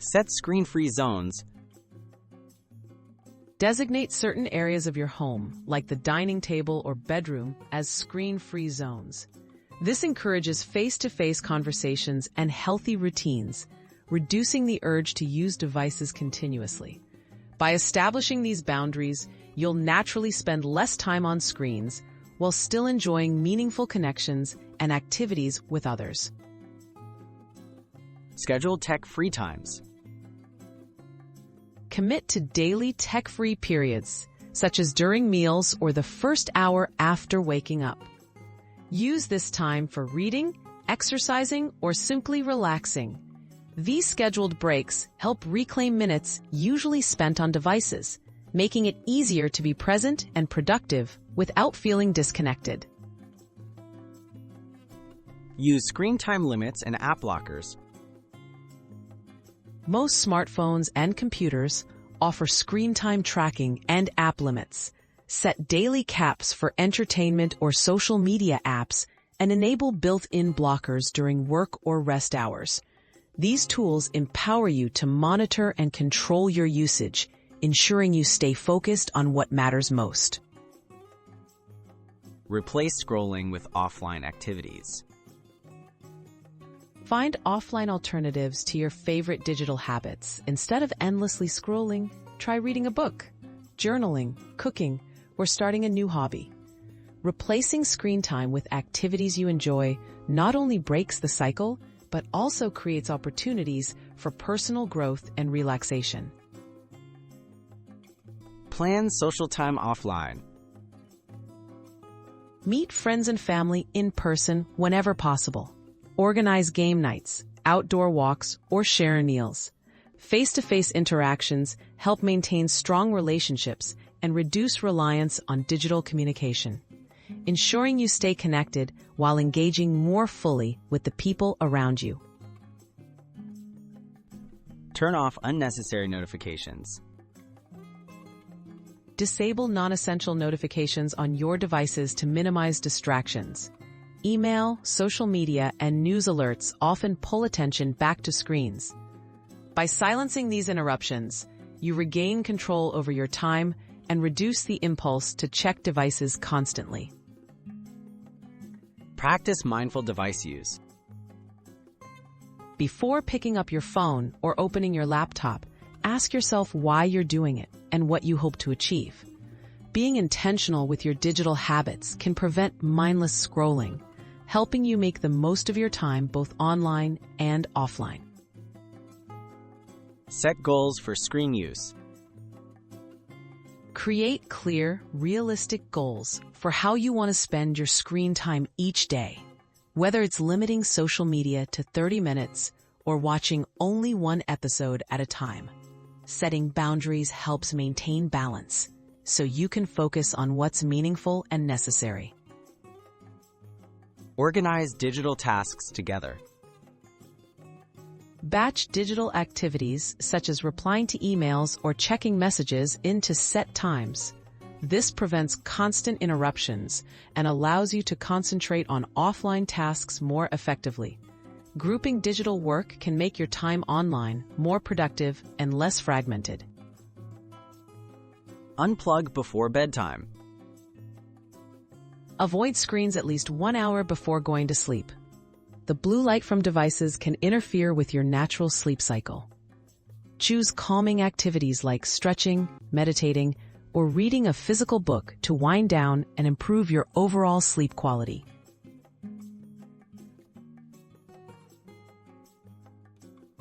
Set screen-free zones. Designate certain areas of your home, like the dining table or bedroom, as screen-free zones. This encourages face-to-face conversations and healthy routines, reducing the urge to use devices continuously. By establishing these boundaries, you'll naturally spend less time on screens while still enjoying meaningful connections and activities with others. Schedule tech-free times. Commit to daily tech-free periods, such as during meals or the first hour after waking up. Use this time for reading, exercising, or simply relaxing. These scheduled breaks help reclaim minutes usually spent on devices, making it easier to be present and productive without feeling disconnected. Use screen time limits and app blockers. Most smartphones and computers offer screen time tracking and app limits. Set daily caps for entertainment or social media apps and enable built-in blockers during work or rest hours. These tools empower you to monitor and control your usage, ensuring you stay focused on what matters most. Replace scrolling with offline activities. Find offline alternatives to your favorite digital habits. Instead of endlessly scrolling, try reading a book, journaling, cooking, or starting a new hobby. Replacing screen time with activities you enjoy not only breaks the cycle, but also creates opportunities for personal growth and relaxation. Plan social time offline. Meet friends and family in person whenever possible. Organize game nights, outdoor walks, or share meals. Face-to-face interactions help maintain strong relationships and reduce reliance on digital communication, ensuring you stay connected while engaging more fully with the people around you. Turn off unnecessary notifications. Disable non-essential notifications on your devices to minimize distractions. Email, social media, and news alerts often pull attention back to screens. By silencing these interruptions, you regain control over your time and reduce the impulse to check devices constantly. Practice mindful device use. Before picking up your phone or opening your laptop, ask yourself why you're doing it and what you hope to achieve. Being intentional with your digital habits can prevent mindless scrolling, helping you make the most of your time both online and offline. Set goals for screen use. Create clear, realistic goals for how you want to spend your screen time each day, whether it's limiting social media to 30 minutes or watching only one episode at a time. Setting boundaries helps maintain balance, so you can focus on what's meaningful and necessary. Organize digital tasks together. Batch digital activities such as replying to emails or checking messages into set times. This prevents constant interruptions and allows you to concentrate on offline tasks more effectively. Grouping digital work can make your time online more productive and less fragmented. Unplug before bedtime. Avoid screens at least 1 hour before going to sleep. The blue light from devices can interfere with your natural sleep cycle. Choose calming activities like stretching, meditating, or reading a physical book to wind down and improve your overall sleep quality.